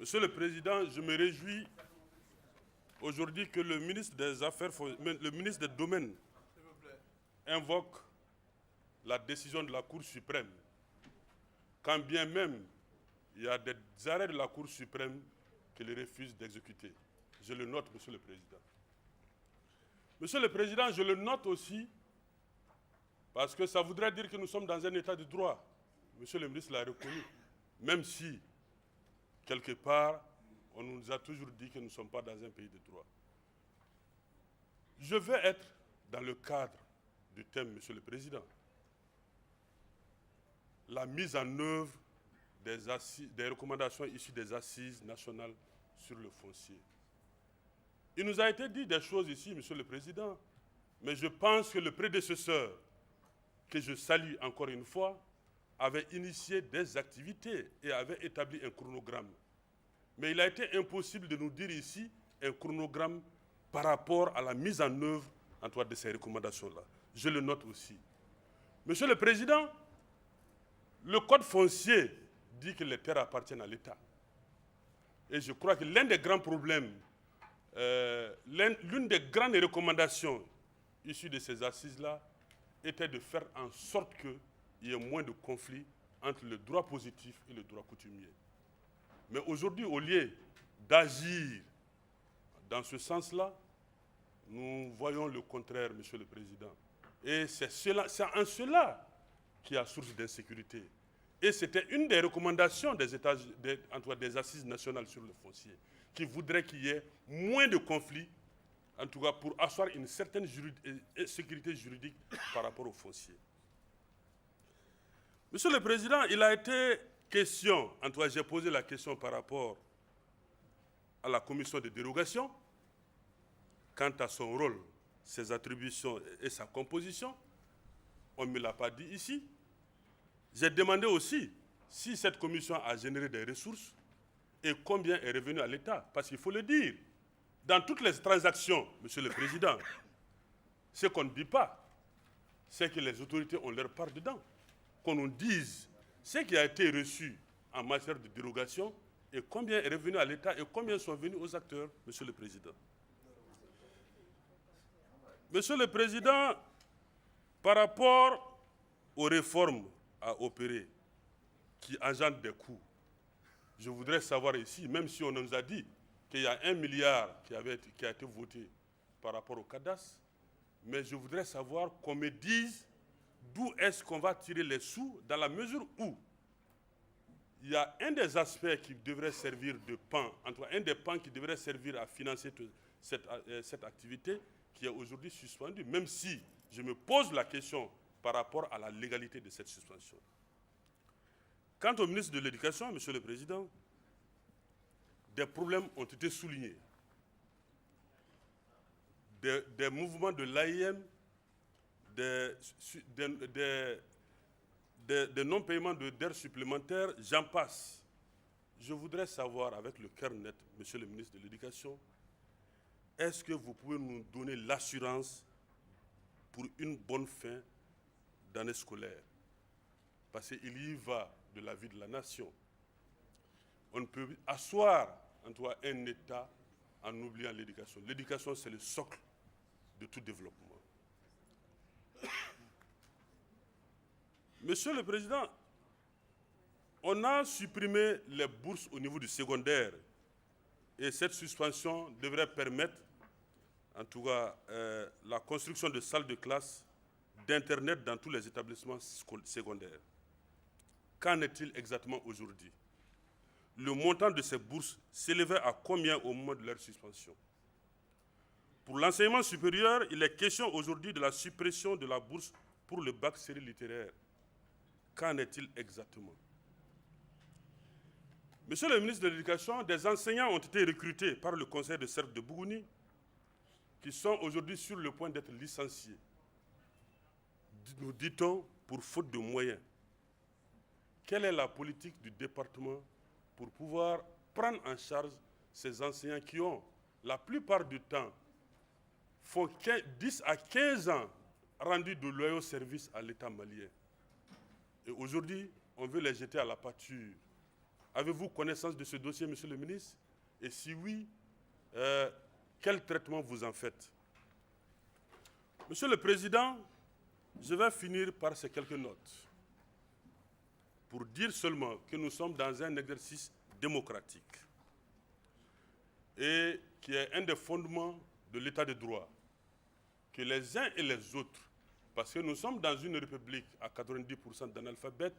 Monsieur le Président, je me réjouis aujourd'hui que le ministre des Affaires, le ministre des Domaines invoque la décision de la Cour suprême, quand bien même il y a des arrêts de la Cour suprême qu'il refuse d'exécuter. Je le note, Monsieur le Président. Monsieur le Président, je le note aussi parce que ça voudrait dire que nous sommes dans un état de droit. Monsieur le ministre l'a reconnu, même si, quelque part, on nous a toujours dit que nous ne sommes pas dans un pays de droit. Je vais être dans le cadre du thème, Monsieur le Président. La mise en œuvre des recommandations issues des assises nationales sur le foncier. Il nous a été dit des choses ici, Monsieur le Président, mais je pense que le prédécesseur, que je salue encore une fois, avait initié des activités et avait établi un chronogramme. Mais il a été impossible de nous dire ici un chronogramme par rapport à la mise en œuvre de ces recommandations-là. Je le note aussi. Monsieur le Président, le Code foncier dit que les terres appartiennent à l'État. Et je crois que l'un des grands problèmes, l'une des grandes recommandations issues de ces assises-là était de faire en sorte qu'il y ait moins de conflits entre le droit positif et le droit coutumier. Mais aujourd'hui, au lieu d'agir dans ce sens-là, nous voyons le contraire, Monsieur le Président. Et c'est en cela qu'il y a source d'insécurité. Et c'était une des recommandations des assises nationales sur le foncier, qui voudrait qu'il y ait moins de conflits, en tout cas pour asseoir une certaine sécurité juridique par rapport au foncier. Monsieur le Président, il a été question, en tout cas j'ai posé la question par rapport à la commission de dérogation, quant à son rôle, ses attributions et sa composition. On ne me l'a pas dit ici. J'ai demandé aussi si cette commission a généré des ressources et combien est revenu à l'État. Parce qu'il faut le dire, dans toutes les transactions, Monsieur le Président, ce qu'on ne dit pas, c'est que les autorités ont leur part dedans. Qu'on nous dise ce qui a été reçu en matière de dérogation et combien est revenu à l'État et combien sont venus aux acteurs, Monsieur le Président. Monsieur le Président, par rapport aux réformes à opérer qui engendrent des coûts, je voudrais savoir ici, même si on nous a dit qu'il y a 1 milliard qui a été voté par rapport au cadastre, mais je voudrais savoir qu'on me dise d'où est-ce qu'on va tirer les sous dans la mesure où il y a un des aspects qui devrait servir de pan, en tout cas un des pans qui devrait servir à financer cette activité qui est aujourd'hui suspendue, même si je me pose la question par rapport à la légalité de cette suspension. Quant au ministre de l'Éducation, Monsieur le Président, des problèmes ont été soulignés. Des mouvements de l'AIM, des non-paiements d'aires supplémentaires, j'en passe. Je voudrais savoir, avec le cœur net, Monsieur le ministre de l'Éducation, est-ce que vous pouvez nous donner l'assurance pour une bonne fin d'année scolaire? Parce qu'il y va de la vie de la nation. On ne peut asseoir en tout cas un État en oubliant l'éducation. L'éducation, c'est le socle de tout développement. Monsieur le Président, on a supprimé les bourses au niveau du secondaire et cette suspension devrait permettre, en tout cas, la construction de salles de classe, d'Internet dans tous les établissements secondaires. Qu'en est-il exactement aujourd'hui? Le montant de ces bourses s'élevait à combien au moment de leur suspension? Pour l'enseignement supérieur, il est question aujourd'hui de la suppression de la bourse pour le bac série littéraire. Qu'en est-il exactement? Monsieur le ministre de l'Éducation, des enseignants ont été recrutés par le conseil de cercle de Bougouni qui sont aujourd'hui sur le point d'être licenciés. Nous dit-on pour faute de moyens. Quelle est la politique du département pour pouvoir prendre en charge ces enseignants qui ont, la plupart du temps, font 10 à 15 ans rendus de loyaux services à l'État malien. Et aujourd'hui, on veut les jeter à la pâture. Avez-vous connaissance de ce dossier, monsieur le ministre? Et si oui, quel traitement vous en faites? Monsieur le Président, je vais finir par ces quelques notes pour dire seulement que nous sommes dans un exercice démocratique et qui est un des fondements de l'état de droit, que les uns et les autres, parce que nous sommes dans une république à 90% d'analphabètes,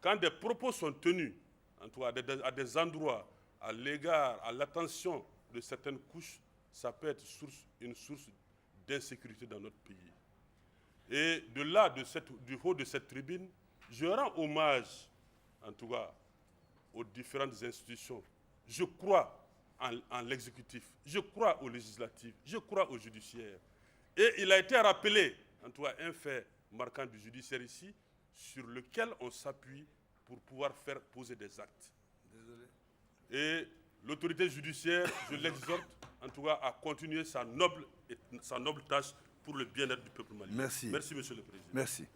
quand des propos sont tenus, en tout cas à des endroits, à l'égard, à l'attention de certaines couches, ça peut être une source d'insécurité dans notre pays. Et de là, du haut de cette tribune, je rends hommage, en tout cas, aux différentes institutions. Je crois en l'exécutif, je crois au législatif, je crois au judiciaire. Et il a été rappelé, en tout cas, un fait marquant du judiciaire ici, sur lequel on s'appuie pour pouvoir faire poser des actes. Désolé. Et l'autorité judiciaire, je l'exhorte, en tout cas, à continuer sa noble tâche pour le bien-être du peuple malien. Merci. Merci, monsieur le Président. Merci.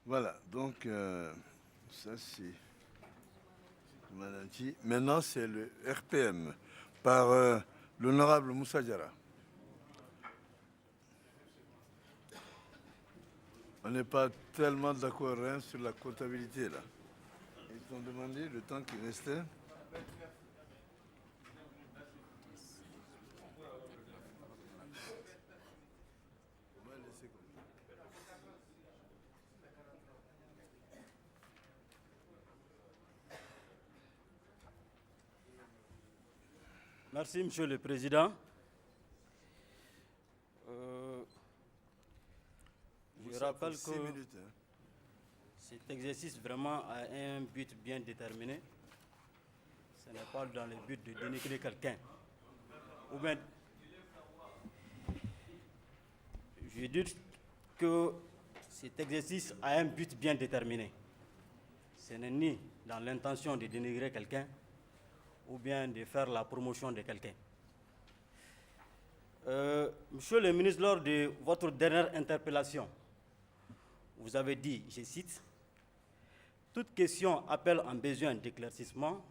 Voilà, donc ça c'est Mananti. Maintenant c'est le RPM par l'honorable Moussa Diarra. On n'est pas tellement d'accord sur la comptabilité là. Ils ont demandé le temps qui restait. Merci, Monsieur le Président. Je rappelle que cet exercice vraiment a un but bien déterminé. Ce n'est pas dans le but de dénigrer quelqu'un. Ou bien, je dis que cet exercice a un but bien déterminé. Ce n'est ni dans l'intention de dénigrer quelqu'un, ou bien de faire la promotion de quelqu'un. Monsieur le ministre, lors de votre dernière interpellation, vous avez dit, je cite, « Toute question appelle en besoin d'éclaircissement,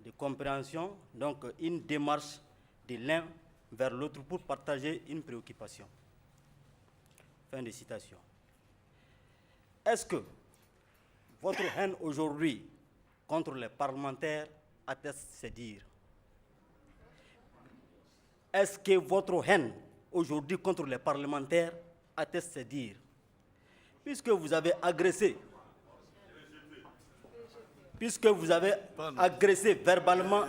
de compréhension, donc une démarche de l'un vers l'autre pour partager une préoccupation. » Fin de citation. Est-ce que votre haine aujourd'hui contre les parlementaires atteste ces dires? Est-ce que votre haine aujourd'hui contre les parlementaires atteste ces dires? Puisque vous avez agressé, verbalement,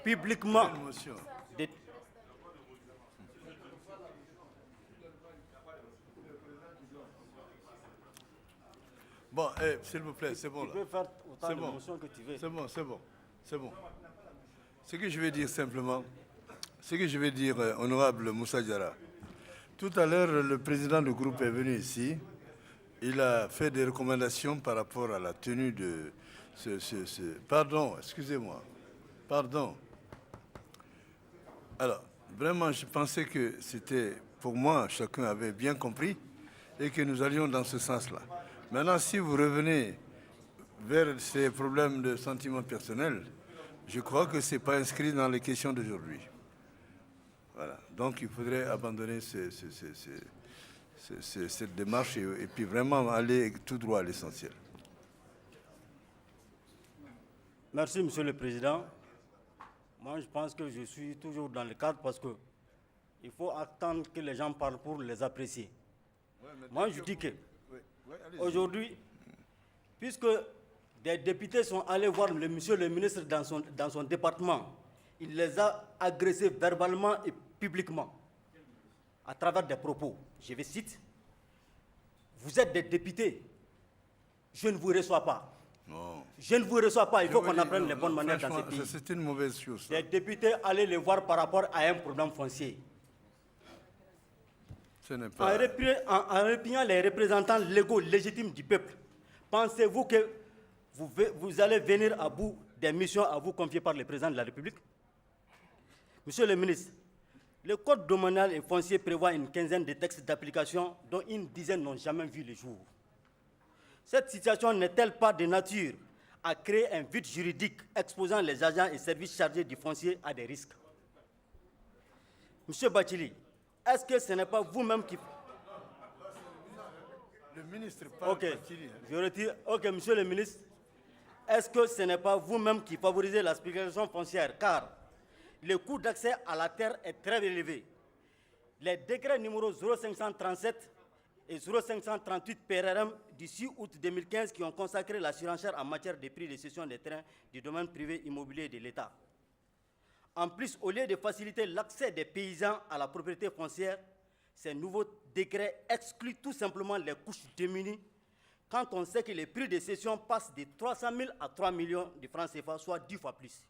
publiquement, Bon, s'il vous plaît, c'est bon là. Tu peux faire autant de motions que tu veux. C'est bon, c'est bon, c'est bon. Ce que je vais dire simplement, honorable Moussa Diarra, tout à l'heure, le président du groupe est venu ici. Il a fait des recommandations par rapport à la tenue de Pardon, excusez-moi. Pardon. Alors, vraiment, je pensais que c'était, pour moi, chacun avait bien compris et que nous allions dans ce sens-là. Maintenant, si vous revenez vers ces problèmes de sentiments personnels, je crois que ce n'est pas inscrit dans les questions d'aujourd'hui. Voilà. Donc, il faudrait abandonner cette démarche et puis vraiment aller tout droit à l'essentiel. Merci, Monsieur le Président. Moi, je pense que je suis toujours dans le cadre parce qu'il faut attendre que les gens parlent pour les apprécier. Ouais, moi, je dis que aujourd'hui, puisque des députés sont allés voir Monsieur le ministre dans son département, il les a agressés verbalement et publiquement à travers des propos. Je vais citer, vous êtes des députés, je ne vous reçois pas. Non. Je ne vous reçois pas, il faut qu'on apprenne les bonnes manières dans ce pays. C'est une mauvaise chose. Les députés allaient les voir par rapport à un problème foncier. Ce n'est pas... En répugnant les représentants légaux légitimes du peuple, pensez-vous que vous allez venir à bout des missions à vous confier par le président de la République? Monsieur le ministre, le code domanial et foncier prévoit une quinzaine de textes d'application dont une dizaine n'ont jamais vu le jour. Cette situation n'est-elle pas de nature à créer un vide juridique exposant les agents et services chargés du foncier à des risques. Monsieur Bathily, est-ce que ce n'est pas vous-même qui... Le ministre parle. Ok, Bathily, hein. je retire. Ok, monsieur le ministre, est-ce que ce n'est pas vous-même qui favorisez la spéculation foncière, car le coût d'accès à la terre est très élevé. Les décrets numéro 0537 et 0538 PRRM du 6 août 2015 qui ont consacré la surenchère en matière de prix de cession des terrains du domaine privé immobilier de l'État. En plus, au lieu de faciliter l'accès des paysans à la propriété foncière, ces nouveaux décrets excluent tout simplement les couches démunies quand on sait que les prix de cession passent de 300 000 à 3 millions de francs CFA, soit 10 fois plus.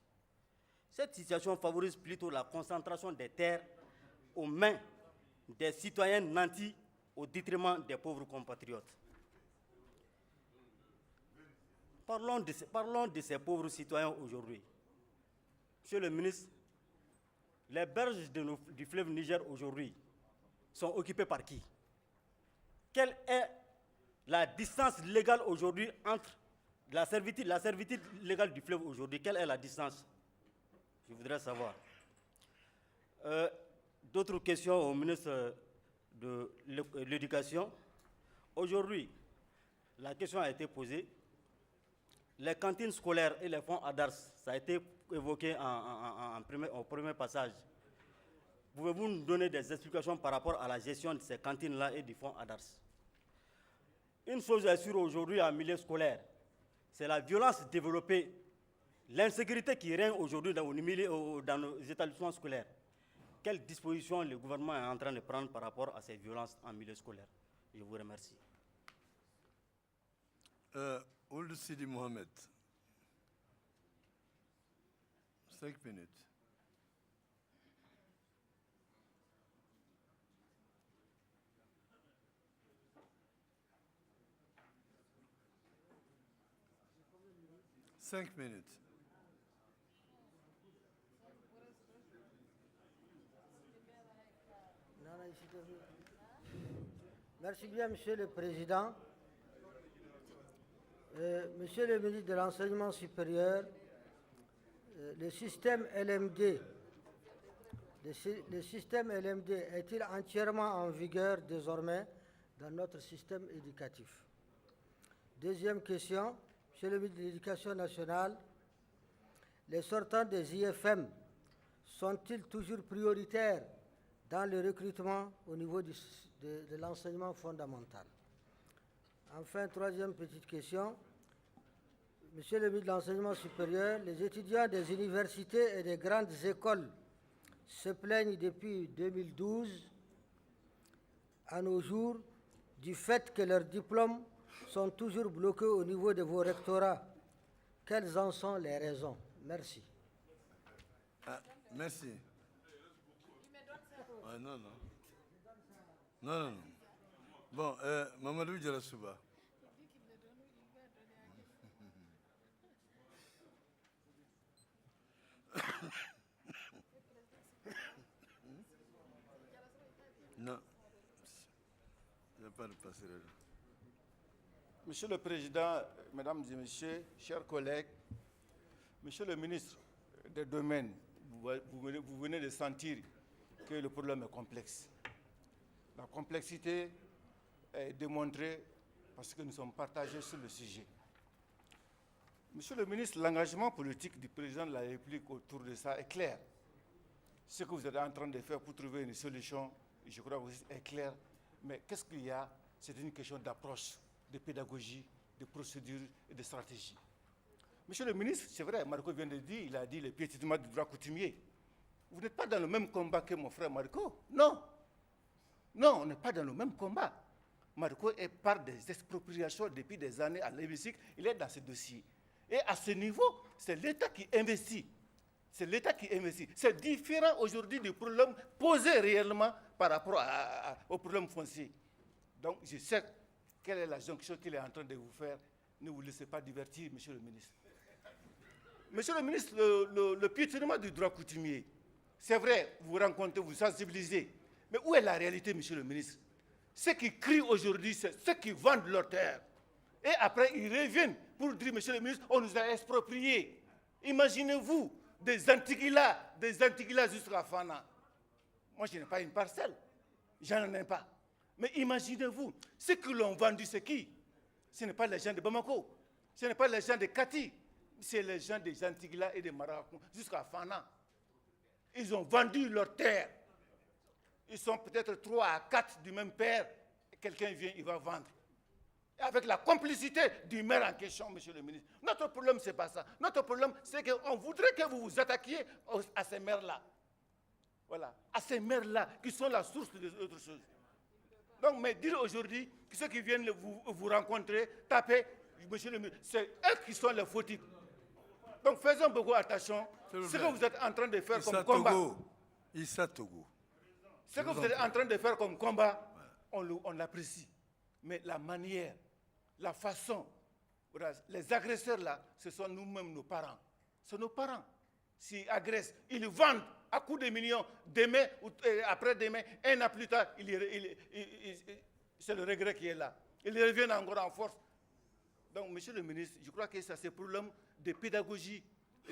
Cette situation favorise plutôt la concentration des terres aux mains des citoyens nantis au détriment des pauvres compatriotes. Parlons de ces pauvres citoyens aujourd'hui. Monsieur le ministre, les berges du fleuve Niger aujourd'hui sont occupées par qui? Quelle est la distance légale aujourd'hui entre la servitude légale du fleuve aujourd'hui? Quelle est la distance? Je voudrais savoir. D'autres questions au ministre de l'Éducation. Aujourd'hui, la question a été posée. Les cantines scolaires et les fonds ADARS, ça a été évoqué au premier passage. Pouvez-vous nous donner des explications par rapport à la gestion de ces cantines-là et du fonds ADARS? Une chose est sûre aujourd'hui en milieu scolaire, c'est la violence développée, l'insécurité qui règne aujourd'hui dans nos établissements scolaires. Quelles dispositions le gouvernement est en train de prendre par rapport à ces violences en milieu scolaire? Je vous remercie. Ould Sidi Mohamed. 5 minutes. Merci bien, Monsieur le Président. Monsieur le ministre de l'Enseignement supérieur, le système LMD est-il entièrement en vigueur désormais dans notre système éducatif? Deuxième question, Monsieur le ministre de l'Éducation nationale, les sortants des IFM sont-ils toujours prioritaires dans le recrutement au niveau de l'enseignement fondamental? Enfin, troisième petite question. Monsieur le ministre de l'Enseignement supérieur, les étudiants des universités et des grandes écoles se plaignent depuis 2012 à nos jours du fait que leurs diplômes sont toujours bloqués au niveau de vos rectorats. Quelles en sont les raisons? Merci. Merci. Non. Bon, Mamadou Djalassouba. Non. Il n'y a pas de passerelle. Monsieur le Président, Mesdames et Messieurs, chers collègues, Monsieur le ministre des Domaines, vous venez de sentir que le problème est complexe. La complexité est démontrée parce que nous sommes partagés sur le sujet. Monsieur le ministre, l'engagement politique du président de la République autour de ça est clair. Ce que vous êtes en train de faire pour trouver une solution, je crois aussi, est clair. Mais qu'est-ce qu'il y a? C'est une question d'approche, de pédagogie, de procédure et de stratégie. Monsieur le ministre, c'est vrai, Marco vient de dire, il a dit le piétinement du droit coutumier. Vous n'êtes pas dans le même combat que mon frère Marco. Non. Non, on n'est pas dans le même combat. Marco est par des expropriations depuis des années à l'hémicycle, il est dans ce dossier. Et à ce niveau, c'est l'État qui investit. C'est l'État qui investit. C'est différent aujourd'hui du problème posé réellement par rapport au problème foncier. Donc, je sais quelle est la jonction qu'il est en train de vous faire. Ne vous laissez pas divertir, monsieur le ministre. Monsieur le ministre, le piétinement du droit coutumier, c'est vrai, vous rencontrez, vous sensibilisez. Mais où est la réalité, monsieur le ministre? Ceux qui crient aujourd'hui, c'est ceux qui vendent leur terre. Et après, ils reviennent pour dire, monsieur le ministre, on nous a expropriés. Imaginez-vous, des Antigua jusqu'à Fana. Moi, je n'ai pas une parcelle. J'en ai pas. Mais imaginez-vous, ceux qui l'ont vendu, c'est qui? Ce n'est pas les gens de Bamako. Ce n'est pas les gens de Kati. C'est les gens des Antigua et de Marrakech jusqu'à Fana. Ils ont vendu leur terre. Ils sont peut-être 3 à 4 du même père. Quelqu'un vient, il va vendre. Et avec la complicité du maire en question, monsieur le ministre. Notre problème, ce n'est pas ça. Notre problème, c'est qu'on voudrait que vous vous attaquiez à ces maires-là. Voilà. À ces maires-là qui sont la source de autres choses. Donc, mais dire aujourd'hui que ceux qui viennent vous rencontrer, taper, monsieur le ministre, c'est eux qui sont les fautifs. Donc, faisons beaucoup attention. Ce que vous êtes en train de faire comme combat. Issa Togo. Ce que vous êtes en train de faire comme combat, on l'apprécie. Mais la manière, la façon, les agresseurs là, ce sont nous-mêmes nos parents. Ce sont nos parents. S'ils agressent, ils vendent à coups de millions, demain ou après-demain, un an plus tard, c'est le regret qui est là. Ils reviennent encore en force. Donc, monsieur le ministre, je crois que c'est ce problème de pédagogie,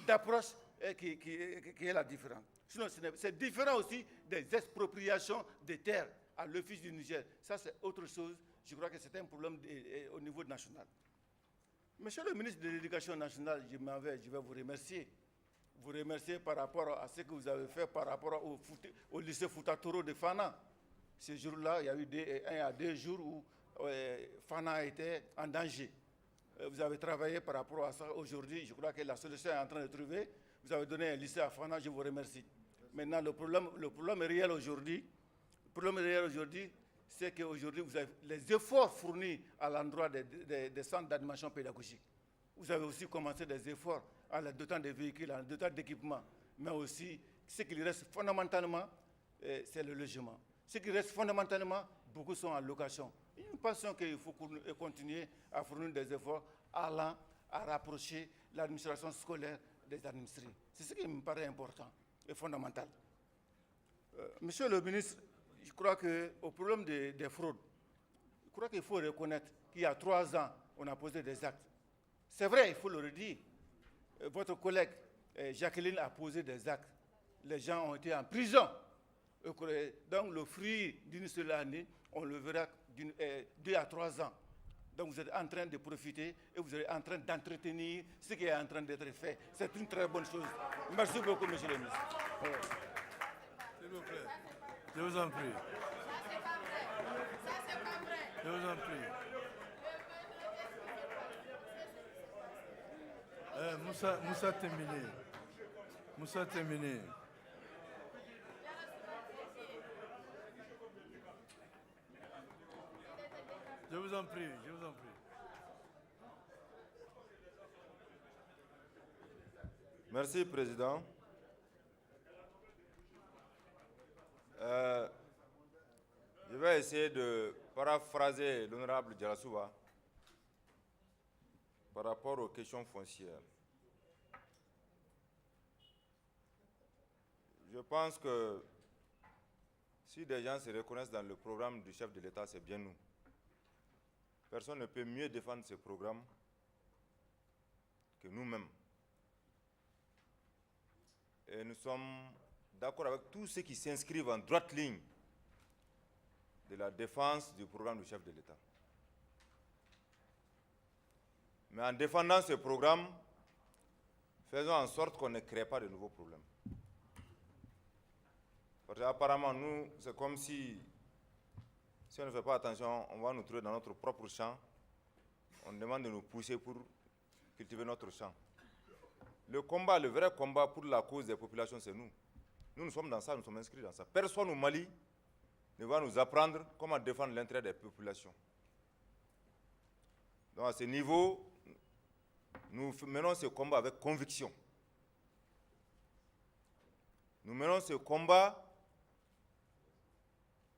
d'approche qui est la différence. Sinon, c'est différent aussi des expropriations des terres à l'office du Niger. Ça, c'est autre chose. Je crois que c'est un problème au niveau national. Monsieur le ministre de l'Éducation nationale, je vais vous remercier. Vous remercier par rapport à ce que vous avez fait par rapport au lycée Foutatoro de Fana. Ce jour-là, il y a eu 1 à 2 jours où Fana était en danger. Vous avez travaillé par rapport à ça aujourd'hui. Je crois que la solution est en train de trouver. Vous avez donné un lycée à Fana, je vous remercie. Maintenant, le problème réel aujourd'hui, c'est qu'aujourd'hui, vous avez les efforts fournis à l'endroit des centres d'animation pédagogique. Vous avez aussi commencé des efforts en les dotant de véhicules, en les dotant d'équipements. Mais aussi, ce qui reste fondamentalement, c'est le logement. Ce qui reste fondamentalement, beaucoup sont en location. Nous pensons qu'il faut continuer à fournir des efforts allant à rapprocher l'administration scolaire des administrés. C'est ce qui me paraît important et fondamental. Monsieur le ministre, je crois qu'au problème des fraudes, je crois qu'il faut reconnaître qu'il y a 3 ans, on a posé des actes. C'est vrai, il faut le redire. Votre collègue Jacqueline a posé des actes. Les gens ont été en prison. Donc le fruit d'une seule année, on le verra 2 à 3 ans. Donc vous êtes en train de profiter et vous êtes en train d'entretenir ce qui est en train d'être fait. C'est une très bonne chose. Merci beaucoup, monsieur le ministre. S'il vous plaît. Je vous en prie. Je vous en prie. Moussa terminé. Moussa terminé. Je vous en prie, je vous en prie. Merci, Président. Je vais essayer de paraphraser l'honorable Djalassouba par rapport aux questions foncières. Je pense que si des gens se reconnaissent dans le programme du chef de l'État, c'est bien nous. Personne ne peut mieux défendre ce programme que nous-mêmes. Et nous sommes d'accord avec tous ceux qui s'inscrivent en droite ligne de la défense du programme du chef de l'État. Mais en défendant ce programme, faisons en sorte qu'on ne crée pas de nouveaux problèmes. Parce qu'apparemment, nous, c'est comme si on ne fait pas attention, on va nous trouver dans notre propre champ. On demande de nous pousser pour cultiver notre champ. Le combat, le vrai combat pour la cause des populations, c'est nous. Nous sommes dans ça, nous sommes inscrits dans ça. Personne au Mali ne va nous apprendre comment défendre l'intérêt des populations. Donc à ce niveau, nous menons ce combat avec conviction. Nous menons ce combat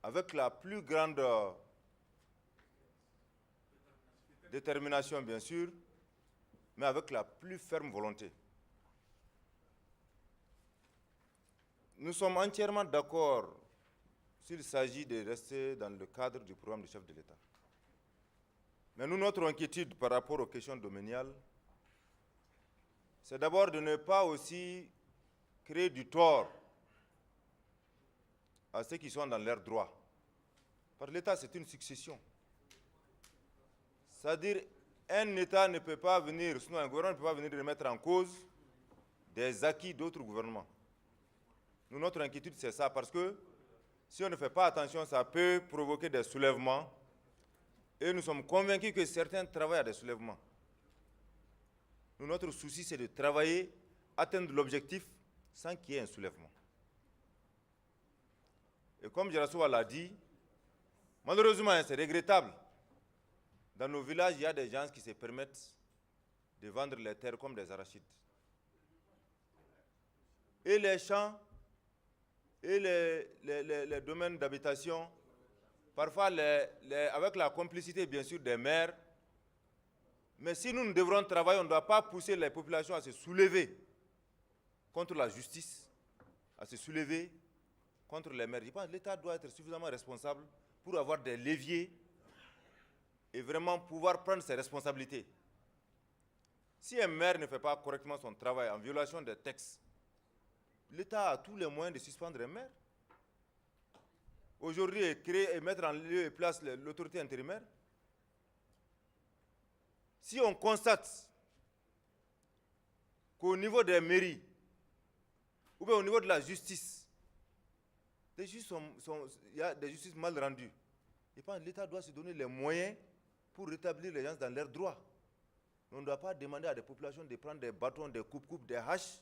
avec la plus grande détermination, bien sûr, mais avec la plus ferme volonté. Nous sommes entièrement d'accord s'il s'agit de rester dans le cadre du programme du chef de l'État. Mais nous, notre inquiétude par rapport aux questions domaniales, c'est d'abord de ne pas aussi créer du tort à ceux qui sont dans leurs droits. Parce que l'État, c'est une succession. C'est-à-dire, un État ne peut pas venir, sinon un gouvernement ne peut pas venir remettre en cause des acquis d'autres gouvernements. Nous, notre inquiétude, c'est ça, parce que si on ne fait pas attention, ça peut provoquer des soulèvements. Et nous sommes convaincus que certains travaillent à des soulèvements. Nous, notre souci, c'est de travailler, atteindre l'objectif sans qu'il y ait un soulèvement. Et comme Jarasoua l'a dit, malheureusement, c'est regrettable. Dans nos villages, il y a des gens qui se permettent de vendre les terres comme des arachides. Et les champs et les domaines d'habitation, parfois avec la complicité bien sûr des maires. Mais si nous devrons travailler, on ne doit pas pousser les populations à se soulever contre la justice, à se soulever contre les maires. Je pense que l'État doit être suffisamment responsable pour avoir des leviers et vraiment pouvoir prendre ses responsabilités. Si un maire ne fait pas correctement son travail en violation des textes, l'État a tous les moyens de suspendre un maire. Aujourd'hui, créer et mettre en lieu et place l'autorité intérimaire. Si on constate qu'au niveau des mairies, ou bien au niveau de la justice, il y a des justices mal rendues, je pense que l'État doit se donner les moyens pour rétablir les gens dans leurs droits. On ne doit pas demander à des populations de prendre des bâtons, des coupes-coupes, des haches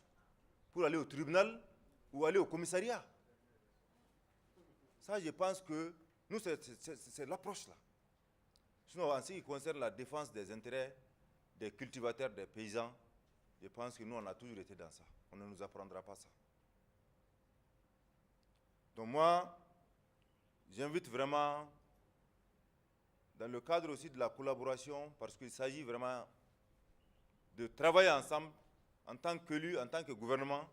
pour aller au tribunal ou aller au commissariat. Ça, je pense que nous, c'est l'approche là. Sinon, en ce qui concerne la défense des intérêts des cultivateurs, des paysans, je pense que nous, on a toujours été dans ça. On ne nous apprendra pas ça. Donc moi, j'invite vraiment, dans le cadre aussi de la collaboration, parce qu'il s'agit vraiment de travailler ensemble, en tant qu'élus, en tant que gouvernement,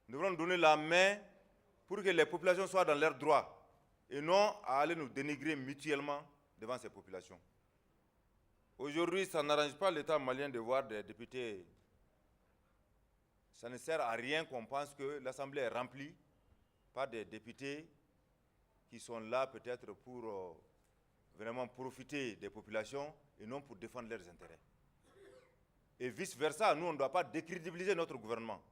nous devons donner la main pour que les populations soient dans leurs droits, et non à aller nous dénigrer mutuellement devant ces populations. Aujourd'hui, ça n'arrange pas l'État malien de voir des députés. Ça ne sert à rien qu'on pense que l'Assemblée est remplie par des députés qui sont là peut-être pour vraiment profiter des populations et non pour défendre leurs intérêts. Et vice-versa, nous, on ne doit pas décrédibiliser notre gouvernement.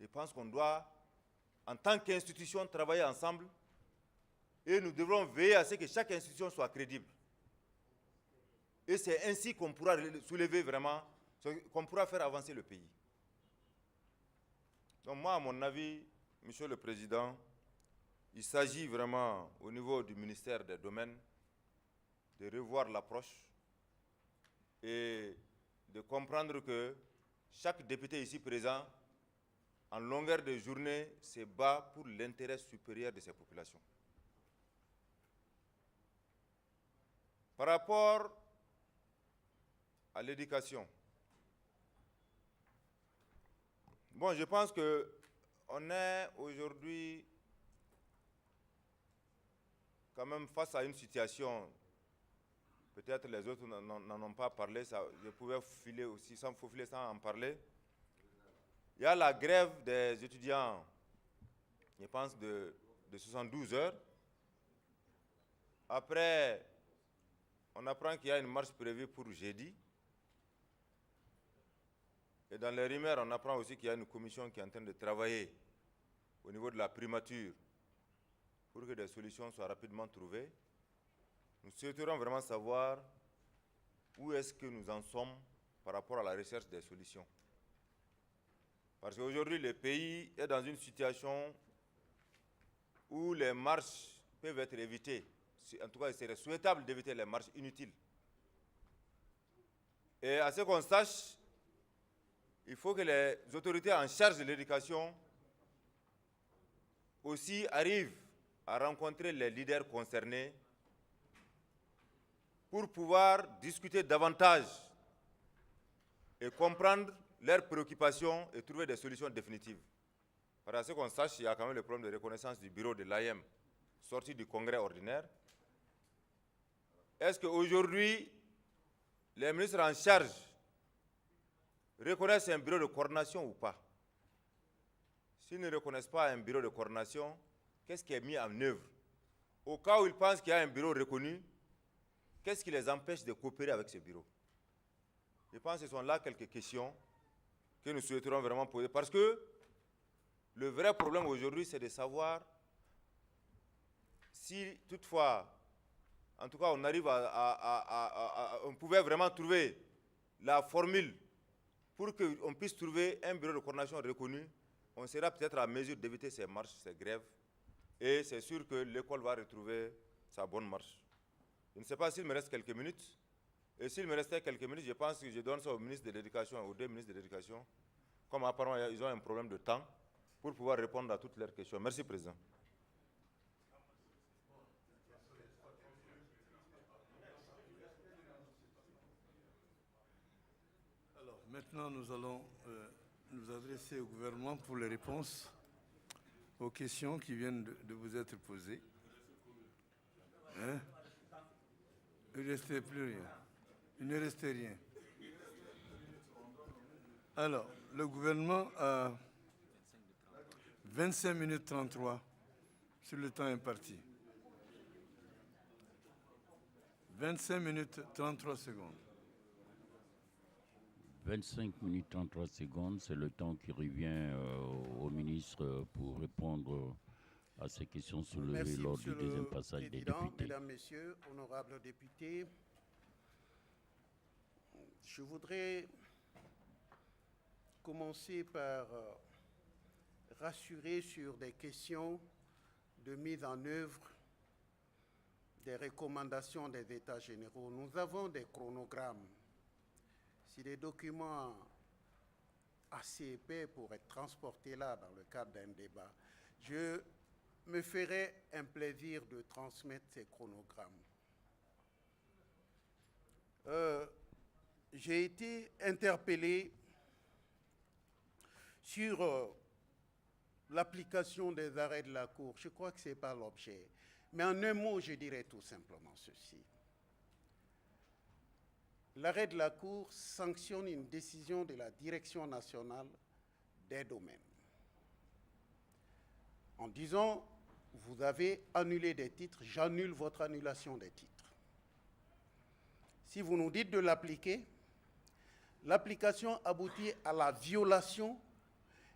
Je pense qu'on doit, en tant qu'institution, travailler ensemble et nous devrons veiller à ce que chaque institution soit crédible. Et c'est ainsi qu'on pourra soulever vraiment, qu'on pourra faire avancer le pays. Donc moi, à mon avis, Monsieur le Président, il s'agit vraiment, au niveau du ministère des Domaines, de revoir l'approche et de comprendre que chaque député ici présent, en longueur de journée, se bat pour l'intérêt supérieur de ces populations. Par rapport à l'éducation, bon, je pense qu'on est aujourd'hui quand même face à une situation, peut-être les autres n'en ont pas parlé, ça, je pouvais filer aussi, sans faufiler, sans en parler. Il y a la grève des étudiants, je pense, de 72 heures. Après, on apprend qu'il y a une marche prévue pour jeudi. Et dans les rumeurs, on apprend aussi qu'il y a une commission qui est en train de travailler au niveau de la primature pour que des solutions soient rapidement trouvées. Nous souhaiterions vraiment savoir où est-ce que nous en sommes par rapport à la recherche des solutions. Parce qu'aujourd'hui, le pays est dans une situation où les marches peuvent être évitées. En tout cas, il serait souhaitable d'éviter les marches inutiles. Et à ce qu'on sache, il faut que les autorités en charge de l'éducation aussi arrivent à rencontrer les leaders concernés pour pouvoir discuter davantage et comprendre leurs préoccupations et trouver des solutions définitives. Parce que ce qu'on sache, il y a quand même le problème de reconnaissance du bureau de l'AIM sorti du congrès ordinaire. est-ce qu'aujourd'hui, les ministres en charge reconnaissent un bureau de coordination ou pas? S'ils ne reconnaissent pas un bureau de coordination, qu'est-ce qui est mis en œuvre? Au cas où ils pensent qu'il y a un bureau reconnu, qu'est-ce qui les empêche de coopérer avec ce bureau? Je pense que ce sont là quelques questions que nous souhaiterons vraiment poser. Parce que le vrai problème aujourd'hui, c'est de savoir si toutefois, en tout cas, on arrive on pouvait vraiment trouver la formule pour qu'on puisse trouver un bureau de coordination reconnu, on sera peut-être à mesure d'éviter ces marches, ces grèves, et c'est sûr que l'école va retrouver sa bonne marche. Je ne sais pas s'il me reste quelques minutes, et s'il me restait quelques minutes, je pense que je donne ça au ministre de l'Éducation, aux deux ministres de l'Éducation, comme apparemment ils ont un problème de temps, pour pouvoir répondre à toutes leurs questions. Merci, Président. Alors, maintenant, nous allons nous adresser au gouvernement pour les réponses aux questions qui viennent de vous être posées. Hein? Il ne restait plus rien. Il ne restait rien. Alors, le gouvernement a 25 minutes 33 sur le temps imparti. 25 minutes 33 secondes. 25 minutes 33 secondes, c'est le temps qui revient au ministre pour répondre à ces questions soulevées Merci, lors du Monsieur deuxième le passage des Président, députés. Mesdames, Messieurs, honorables députés, je voudrais commencer par rassurer sur des questions de mise en œuvre des recommandations des États généraux. Nous avons des chronogrammes. Si des documents assez épais pour être transportés là dans le cadre d'un débat, je me ferai un plaisir de transmettre ces chronogrammes. J'ai été interpellé sur l'application des arrêts de la Cour. Je crois que ce n'est pas l'objet. Mais en un mot, je dirais tout simplement ceci. L'arrêt de la Cour sanctionne une décision de la Direction nationale des domaines. En disant, vous avez annulé des titres, j'annule votre annulation des titres. Si vous nous dites de l'appliquer, l'application aboutit à la violation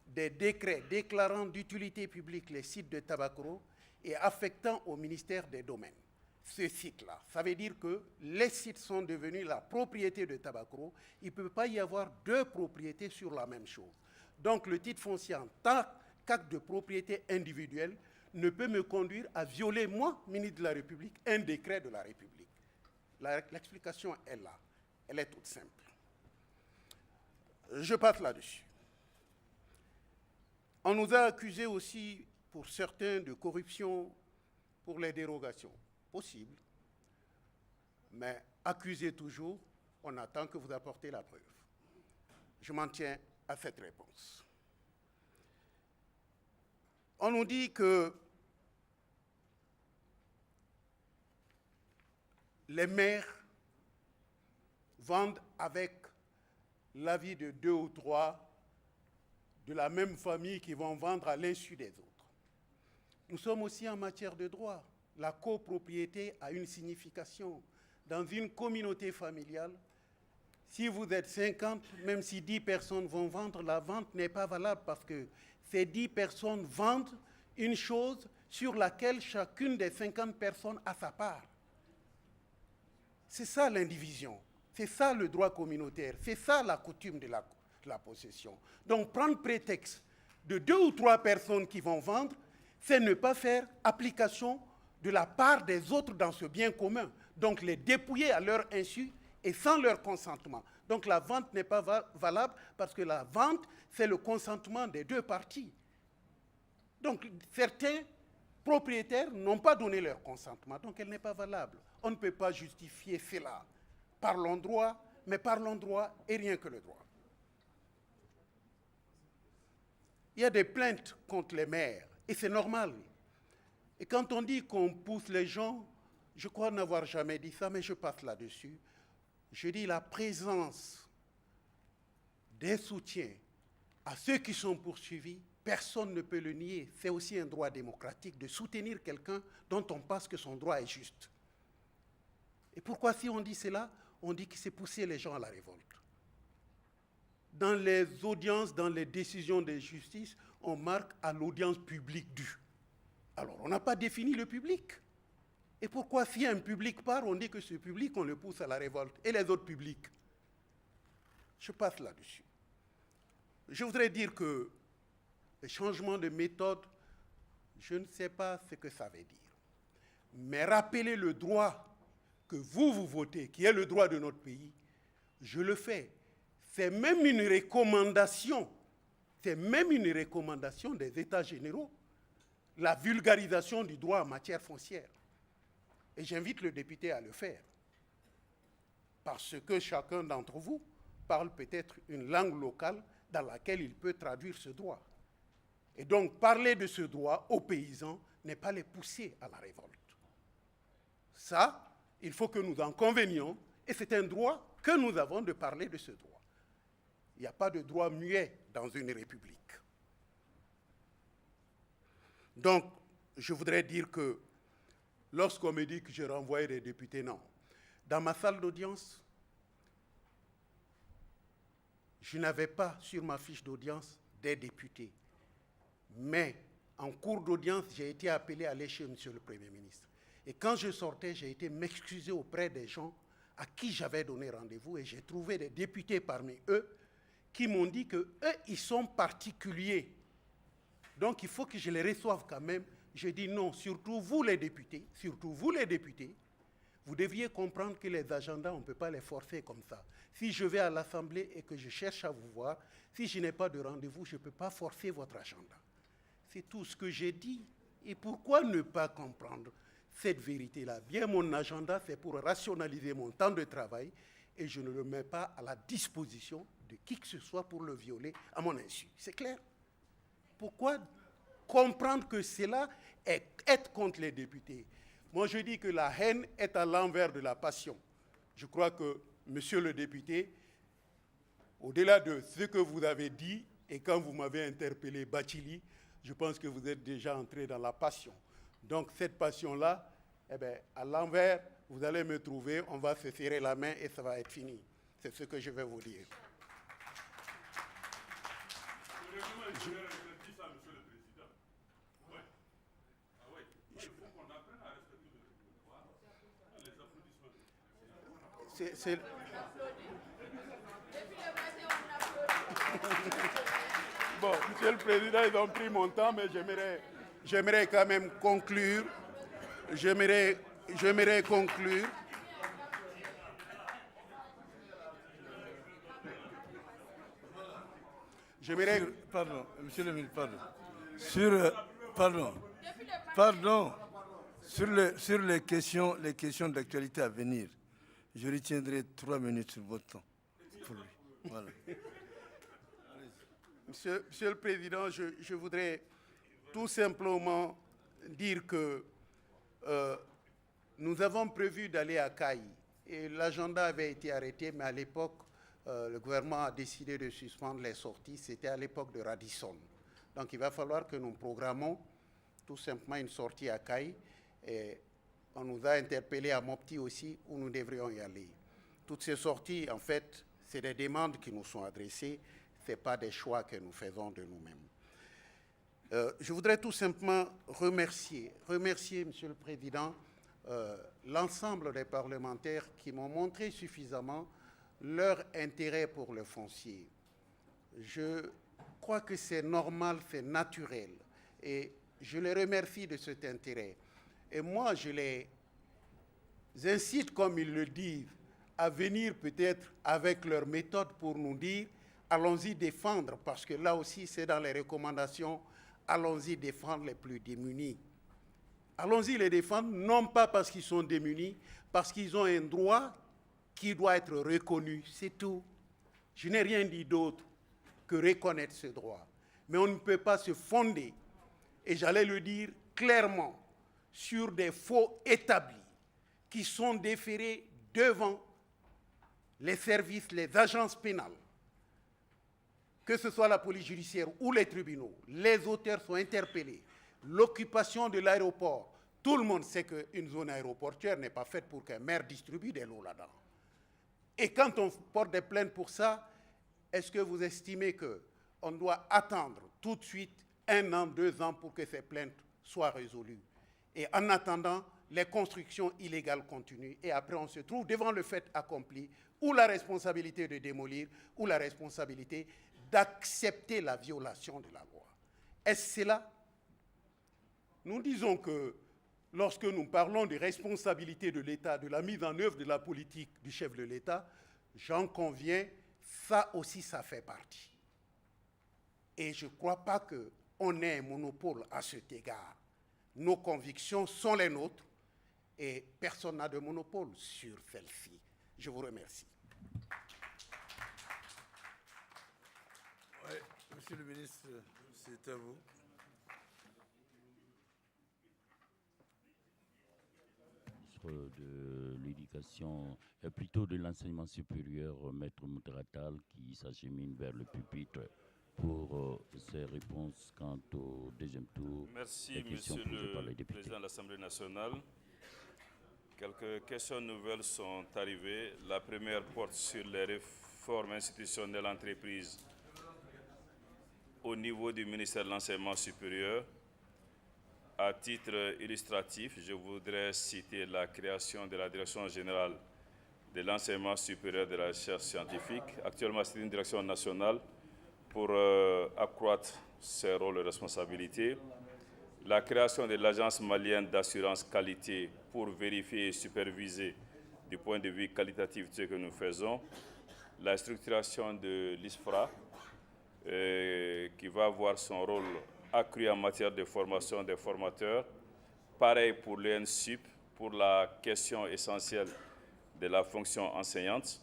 des décrets déclarant d'utilité publique les sites de Tabacoro et affectant au ministère des Domaines ce site-là. Ça veut dire que les sites sont devenus la propriété de Tabacoro. Il ne peut pas y avoir deux propriétés sur la même chose. Donc le titre foncier en tant qu'acte de propriété individuelle ne peut me conduire à violer, moi, ministre de la République, un décret de la République. L'explication est là. Elle est toute simple. Je passe là-dessus. On nous a accusés aussi, pour certains, de corruption pour les dérogations. Possible. Mais accusés toujours, on attend que vous apportez la preuve. Je m'en tiens à cette réponse. On nous dit que les maires vendent avec l'avis de 2 ou 3 de la même famille qui vont vendre à l'insu des autres. Nous sommes aussi en matière de droit. La copropriété a une signification. Dans une communauté familiale, si vous êtes 50, même si 10 personnes vont vendre, la vente n'est pas valable parce que ces 10 personnes vendent une chose sur laquelle chacune des 50 personnes a sa part. C'est ça l'indivision, c'est ça le droit communautaire, c'est ça la coutume de la possession. Donc prendre prétexte de 2 ou 3 personnes qui vont vendre, c'est ne pas faire application de la part des autres dans ce bien commun. Donc les dépouiller à leur insu et sans leur consentement. Donc la vente n'est pas valable parce que la vente, c'est le consentement des 2 parties. Donc certains propriétaires n'ont pas donné leur consentement, donc elle n'est pas valable. On ne peut pas justifier cela. Parlons droit, mais parlons droit et rien que le droit. Il y a des plaintes contre les maires, et c'est normal. Et quand on dit qu'on pousse les gens, je crois n'avoir jamais dit ça, mais je passe là-dessus. Je dis la présence des soutiens à ceux qui sont poursuivis, personne ne peut le nier. C'est aussi un droit démocratique de soutenir quelqu'un dont on pense que son droit est juste. Et pourquoi si on dit cela, on dit que c'est pousser les gens à la révolte. Dans les audiences, dans les décisions de justice, on marque à l'audience publique due. Alors, on n'a pas défini le public. Et pourquoi si un public part, on dit que ce public, on le pousse à la révolte? Et les autres publics? Je passe là-dessus. Je voudrais dire que le changement de méthode, je ne sais pas ce que ça veut dire. Mais rappeler le droit que vous votez, qui est le droit de notre pays, je le fais. C'est même une recommandation. C'est même une recommandation des États généraux. La vulgarisation du droit en matière foncière. Et j'invite le député à le faire. Parce que chacun d'entre vous parle peut-être une langue locale dans laquelle il peut traduire ce droit. Et donc, parler de ce droit aux paysans n'est pas les pousser à la révolte. Ça, il faut que nous en convenions, et c'est un droit que nous avons de parler de ce droit. Il n'y a pas de droit muet dans une république. Donc, je voudrais dire que lorsqu'on me dit que je renvoie des députés, non. Dans ma salle d'audience, je n'avais pas sur ma fiche d'audience des députés. Mais en cours d'audience, j'ai été appelé à aller chez M. le Premier ministre. Et quand je sortais, j'ai été m'excuser auprès des gens à qui j'avais donné rendez-vous et j'ai trouvé des députés parmi eux qui m'ont dit qu'eux, ils sont particuliers. Donc il faut que je les reçoive quand même. J'ai dit non, surtout vous les députés, vous deviez comprendre que les agendas, on ne peut pas les forcer comme ça. Si je vais à l'Assemblée et que je cherche à vous voir, si je n'ai pas de rendez-vous, je ne peux pas forcer votre agenda. C'est tout ce que j'ai dit. Et pourquoi ne pas comprendre cette vérité-là? Bien, mon agenda, c'est pour rationaliser mon temps de travail et je ne le mets pas à la disposition de qui que ce soit pour le violer à mon insu. C'est clair? Pourquoi comprendre que cela est être contre les députés? Moi, je dis que la haine est à l'envers de la passion. Je crois que, monsieur le député, au-delà de ce que vous avez dit, et quand vous m'avez interpellé Bathily, je pense que vous êtes déjà entré dans la passion. Donc, cette passion-là, eh bien, à l'envers, vous allez me trouver, on va se serrer la main et ça va être fini. C'est ce que je vais vous dire. Bon, Monsieur le Président, ils ont pris mon temps, mais j'aimerais quand même conclure. J'aimerais conclure. Pardon, Monsieur le ministre, pardon. Sur les questions d'actualité à venir, je retiendrai 3 minutes sur votre temps pour lui. Voilà. Monsieur le Président, je voudrais tout simplement dire que nous avons prévu d'aller à Caille et l'agenda avait été arrêté, mais à l'époque, le gouvernement a décidé de suspendre les sorties. C'était à l'époque de Radisson. Donc il va falloir que nous programmons tout simplement une sortie à Caille. Et on nous a interpellés à Mopti aussi, où nous devrions y aller. Toutes ces sorties, en fait, c'est des demandes qui nous sont adressées. Ce n'est pas des choix que nous faisons de nous-mêmes. Je voudrais tout simplement remercier, Monsieur le Président, l'ensemble des parlementaires qui m'ont montré suffisamment leur intérêt pour le foncier. Je crois que c'est normal, c'est naturel. Et je les remercie de cet intérêt. Et moi, je les incite, comme ils le disent, à venir peut-être avec leur méthode pour nous dire « allons-y défendre », parce que là aussi, c'est dans les recommandations « allons-y défendre les plus démunis ». Allons-y les défendre, non pas parce qu'ils sont démunis, parce qu'ils ont un droit qui doit être reconnu, c'est tout. Je n'ai rien dit d'autre que reconnaître ce droit. Mais on ne peut pas se fonder, et j'allais le dire clairement, sur des faux établis. qui sont déférés devant les services, les agences pénales, que ce soit la police judiciaire ou les tribunaux, les auteurs sont interpellés. L'occupation de l'aéroport, tout le monde sait qu'une zone aéroportuaire n'est pas faite pour qu'un maire distribue des lots là-dedans. Et quand on porte des plaintes pour ça, est-ce que vous estimez qu'on doit attendre tout de suite 1 an, 2 ans pour que ces plaintes soient résolues? Et en attendant, les constructions illégales continuent. Et après, on se trouve devant le fait accompli, ou la responsabilité de démolir, ou la responsabilité d'accepter la violation de la loi. Est-ce cela? Nous disons que lorsque nous parlons des responsabilités de l'État, de la mise en œuvre de la politique du chef de l'État, j'en conviens, ça aussi, ça fait partie. Et je ne crois pas qu'on ait un monopole à cet égard. Nos convictions sont les nôtres et personne n'a de monopole sur celles-ci. Je vous remercie. Oui, Monsieur le ministre, c'est à vous. De l'éducation, plutôt de l'enseignement supérieur, Maître Moutaratal, qui s'achemine vers le pupitre pour ses réponses quant au deuxième tour. Merci, Monsieur le Président de l'Assemblée nationale. Quelques questions nouvelles sont arrivées. La première porte sur les réformes institutionnelles entreprises au niveau du ministère de l'Enseignement supérieur. À titre illustratif, je voudrais citer la création de la Direction générale de l'enseignement supérieur de la recherche scientifique. Actuellement, c'est une direction nationale pour accroître ses rôles et responsabilités. La création de l'Agence malienne d'assurance qualité pour vérifier et superviser du point de vue qualitatif ce que nous faisons. La structuration de l'ISFRA qui va avoir son rôle accru en matière de formation des formateurs. Pareil pour l'ENSUP, pour la question essentielle de la fonction enseignante,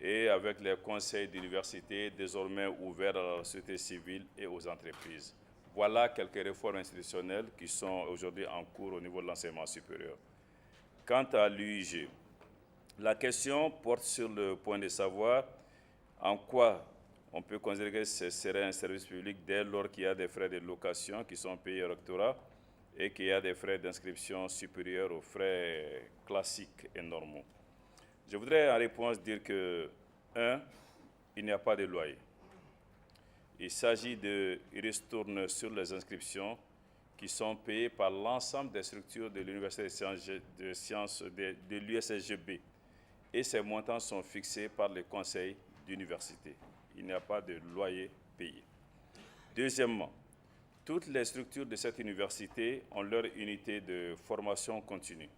et avec les conseils d'université désormais ouverts à la société civile et aux entreprises. Voilà quelques réformes institutionnelles qui sont aujourd'hui en cours au niveau de l'enseignement supérieur. Quant à l'UIG, la question porte sur le point de savoir en quoi on peut considérer que ce serait un service public dès lors qu'il y a des frais de location qui sont payés au rectorat et qu'il y a des frais d'inscription supérieurs aux frais classiques et normaux. Je voudrais en réponse dire que, 1, il n'y a pas de loyer. Il s'agit de ristournes sur les inscriptions qui sont payées par l'ensemble des structures de l'Université de sciences de l'USSGB. Et ces montants sont fixés par les conseils d'université. Il n'y a pas de loyer payé. Deuxièmement, toutes les structures de cette université ont leur unité de formation continue.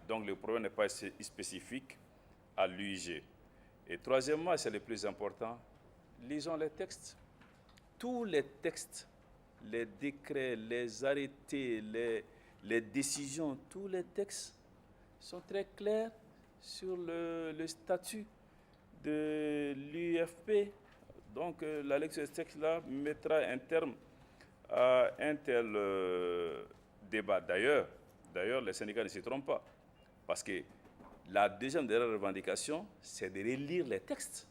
Donc le problème n'est pas spécifique à l'UIG. Et troisièmement, et c'est le plus important, lisons les textes. Tous les textes, les décrets, les arrêtés, les décisions, tous les textes sont très clairs sur le statut de l'UFP. Donc la lecture de ce texte-là mettra un terme à un tel débat. D'ailleurs, les syndicats ne s'y trompent pas. Parce que la deuxième de leurs revendications, c'est de relire les textes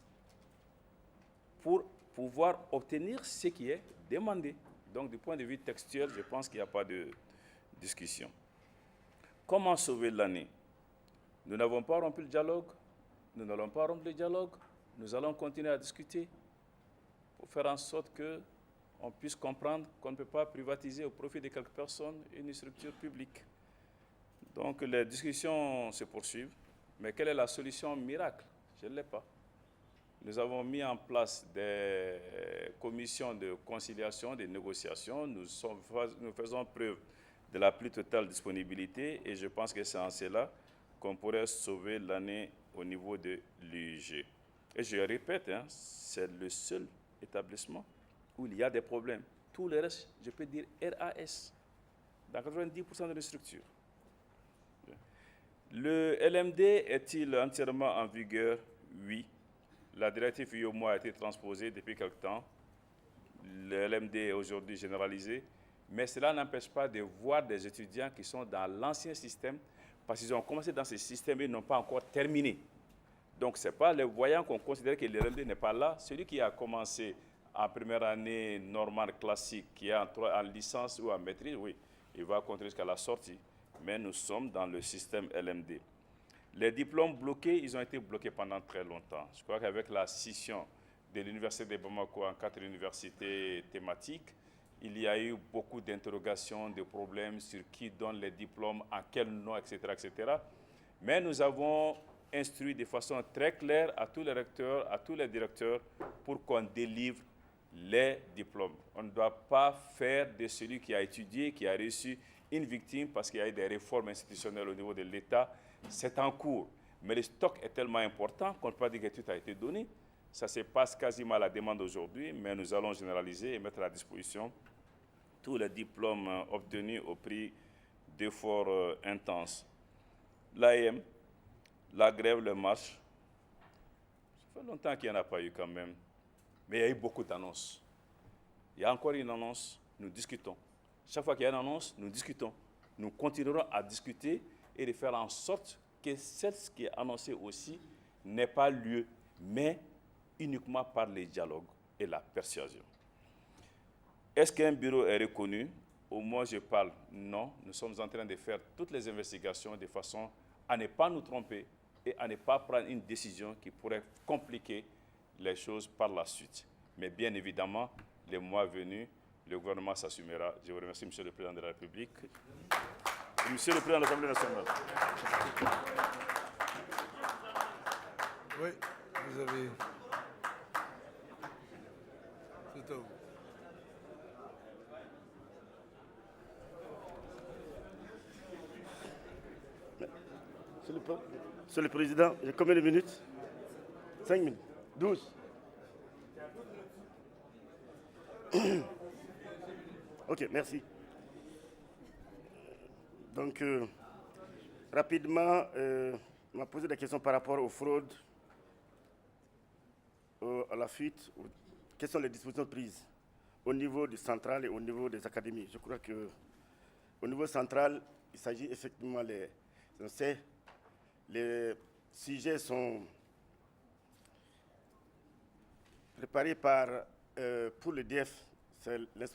pour pouvoir obtenir ce qui est demandé. Donc du point de vue textuel, je pense qu'il n'y a pas de discussion. Comment sauver l'année? Nous n'avons pas rompu le dialogue, nous n'allons pas rompre le dialogue, nous allons continuer à discuter pour faire en sorte qu'on puisse comprendre qu'on ne peut pas privatiser au profit de quelques personnes une structure publique. Donc les discussions se poursuivent, mais quelle est la solution miracle? Je ne l'ai pas. Nous avons mis en place des commissions de conciliation, de négociation. Nous faisons preuve de la plus totale disponibilité et je pense que c'est en cela qu'on pourrait sauver l'année au niveau de l'UIG. Et je répète, c'est le seul établissement où il y a des problèmes. Tout le reste, je peux dire RAS, dans 90% de nos structures. Le LMD est-il entièrement en vigueur? Oui. La directive UOMOA a été transposée depuis quelque temps. Le LMD est aujourd'hui généralisé. Mais cela n'empêche pas de voir des étudiants qui sont dans l'ancien système parce qu'ils ont commencé dans ce système et ils n'ont pas encore terminé. Donc, ce n'est pas les voyants qu'on considère que le RLD n'est pas là. Celui qui a commencé en première année normale, classique, qui est en licence ou en maîtrise, oui, il va continuer jusqu'à la sortie. Mais nous sommes dans le système LMD. Les diplômes bloqués, ils ont été bloqués pendant très longtemps. Je crois qu'avec la scission de l'Université de Bamako en 4 universités thématiques, il y a eu beaucoup d'interrogations, de problèmes sur qui donne les diplômes, à quel nom, etc., etc. Mais nous avons instruit de façon très claire à tous les recteurs, à tous les directeurs, pour qu'on délivre les diplômes. On ne doit pas faire de celui qui a étudié, qui a reçu une victime parce qu'il y a eu des réformes institutionnelles au niveau de l'État. C'est en cours. Mais le stock est tellement important qu'on ne peut pas dire que tout a été donné. Ça se passe quasiment à la demande aujourd'hui, mais nous allons généraliser et mettre à la disposition tous les diplômes obtenus au prix d'efforts intenses. L'AEM, la grève, le marche, ça fait longtemps qu'il n'y en a pas eu quand même. Mais il y a eu beaucoup d'annonces. Il y a encore une annonce, nous discutons. Chaque fois qu'il y a une annonce, nous discutons. Nous continuerons à discuter et de faire en sorte que ce qui est annoncé aussi n'ait pas lieu, mais uniquement par les dialogues et la persuasion. Est-ce qu'un bureau est reconnu? Au moins, je parle non. Nous sommes en train de faire toutes les investigations de façon à ne pas nous tromper et à ne pas prendre une décision qui pourrait compliquer les choses par la suite. Mais bien évidemment, les mois venus, le gouvernement s'assumera. Je vous remercie, Monsieur le Président de la République. Et Monsieur le Président de l'Assemblée nationale. Oui, vous avez... C'est à vous. Monsieur le Président, j'ai combien de minutes? 5 minutes. 12. Ok, merci. Donc, rapidement, on m'a posé des questions par rapport aux fraudes, à la fuite. Quelles sont les dispositions prises au niveau du central et au niveau des académies? Je crois qu'au niveau central, il s'agit effectivement, les sujets sont préparés pour le DF, c'est le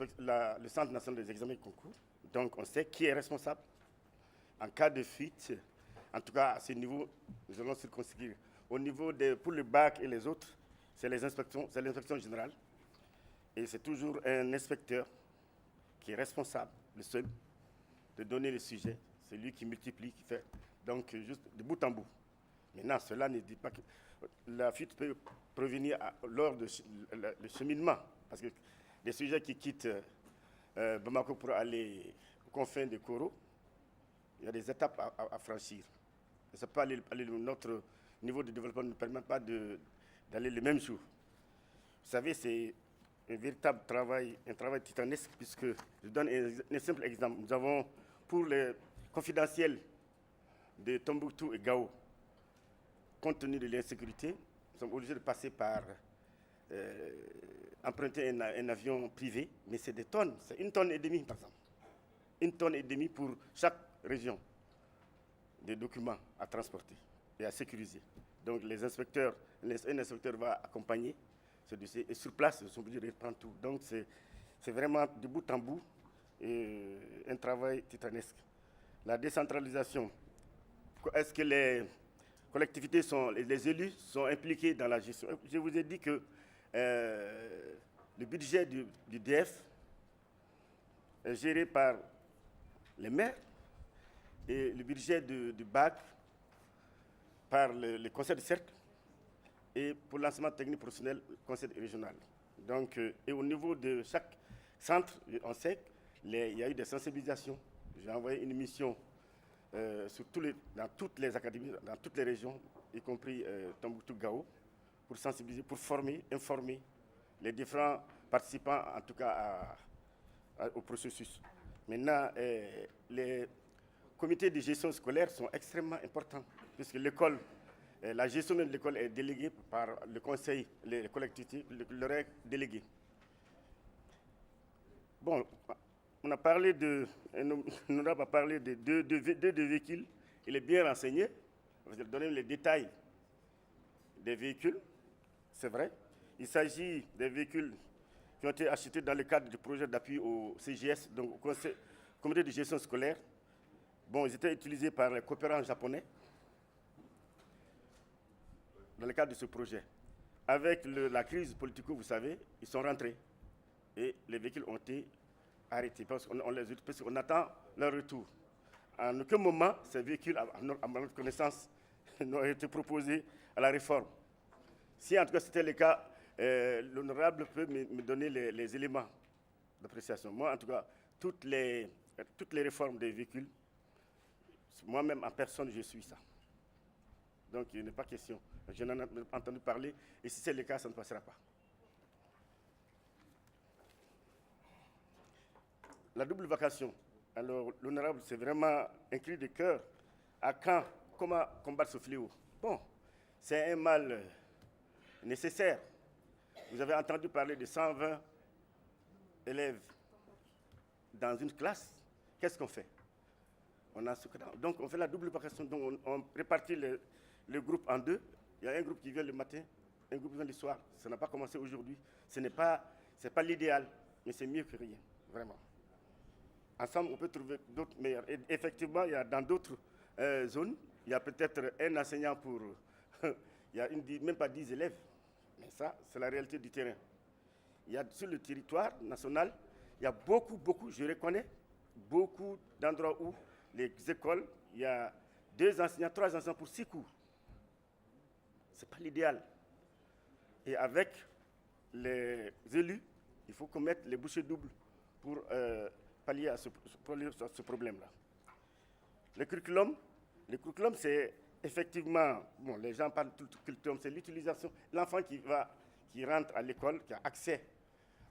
Centre national des examens et concours. Donc, on sait qui est responsable. En cas de fuite, en tout cas, à ce niveau, nous allons circonscrire. Au niveau pour le bac et les autres, c'est l'inspection générale. Et c'est toujours un inspecteur qui est responsable, le seul, de donner le sujet. C'est lui qui multiplie, qui fait. Donc, juste de bout en bout. Maintenant, cela ne dit pas que la fuite peut provenir lors du cheminement. Parce que des sujets qui quittent Bamako pour aller aux confins de Koro, il y a des étapes à franchir. Et ça peut aller, notre niveau de développement ne permet pas d'aller le même jour. Vous savez, c'est un véritable travail, un travail titanesque, puisque je donne un simple exemple. Nous avons, pour les confidentiels de Tombouctou et Gao, compte tenu de l'insécurité, nous sommes obligés de passer par emprunter un avion privé, mais c'est des tonnes, c'est 1,5 tonne, par exemple. 1,5 tonne pour chaque région de documents à transporter et à sécuriser. Donc les inspecteurs, un inspecteur va accompagner ce dossier et sur place, ils sont obligés de reprendre tout. Donc c'est vraiment de bout en bout un travail titanesque. La décentralisation, est-ce que les collectivités, les élus sont impliqués dans la gestion? Je vous ai dit que le budget du DF est géré par les maires et le budget du BAC par le conseil de cercle et pour l'enseignement technique professionnel, le conseil régional. Donc, et au niveau de chaque centre, on sait qu'il y a eu des sensibilisations. J'ai envoyé une mission dans toutes les académies, dans toutes les régions, y compris Tombouctou Gao, pour sensibiliser, pour former, informer les différents participants, en tout cas au processus. Maintenant, les comités de gestion scolaire sont extrêmement importants, puisque l'école, la gestion de l'école est déléguée par le conseil, les collectivités, leur est délégué. Bon, on a parlé de deux véhicules il est bien renseigné. Vous allez donner les détails des véhicules, c'est vrai. Il s'agit des véhicules qui ont été achetés dans le cadre du projet d'appui au CGS, donc au comité de gestion scolaire. Bon, ils étaient utilisés par les coopérants japonais dans le cadre de ce projet. Avec la crise politique, vous savez, ils sont rentrés et les véhicules ont été arrêtés parce qu'on attend leur retour. En aucun moment, ces véhicules, à notre connaissance, n'ont été proposés à la réforme. Si en tout cas c'était le cas, l'honorable peut me donner les éléments d'appréciation. Moi, en tout cas, toutes les réformes des véhicules, moi-même en personne, je suis ça. Donc il n'est pas question. Je n'en ai entendu parler et si c'est le cas, ça ne passera pas. La double vacation. Alors, l'honorable, c'est vraiment un cri de cœur. À quand? Comment combattre ce fléau? Bon, c'est un mal nécessaire. Vous avez entendu parler de 120 élèves dans une classe. Qu'est-ce qu'on fait? Donc, on fait la double vacation. Donc, on répartit le groupe en deux. Il y a un groupe qui vient le matin, un groupe qui vient le soir. Ça n'a pas commencé aujourd'hui. Ce n'est pas l'idéal, mais c'est mieux que rien, vraiment. Ensemble, on peut trouver d'autres meilleurs. Et effectivement, il y a dans d'autres zones, il y a peut-être un enseignant pour... il y a même pas 10 élèves. Mais ça, c'est la réalité du terrain. Il y a sur le territoire national, il y a beaucoup, je reconnais, beaucoup d'endroits où les écoles, il y a 2 enseignants, 3 enseignants pour 6 cours. Ce n'est pas l'idéal. Et avec les élus, il faut qu'on mette les bouchées doubles pour pallier à ce problème-là. Le curriculum, c'est effectivement, bon, les gens parlent tout le curriculum, c'est l'utilisation. L'enfant qui rentre à l'école, qui a accès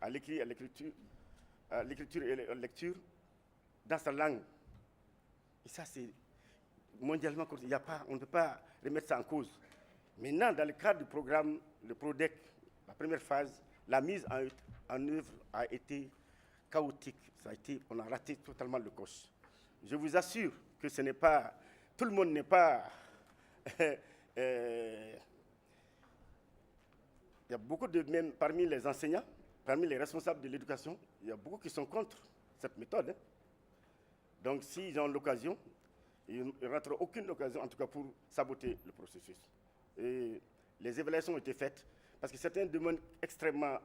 à l'écriture et à la lecture dans sa langue. Et ça, c'est mondialement, on ne peut pas remettre ça en cause. Maintenant, dans le cadre du programme, le PRODEC, la première phase, la mise en œuvre a été chaotique. On a raté totalement le coche. Je vous assure que ce n'est pas... Tout le monde n'est pas... il y a beaucoup même parmi les enseignants, parmi les responsables de l'éducation, il y a beaucoup qui sont contre cette méthode. Hein. Donc, s'ils ont l'occasion, ils ne rateront aucune occasion, en tout cas pour saboter le processus. Et les évaluations ont été faites, parce que certaines demandes extrêmement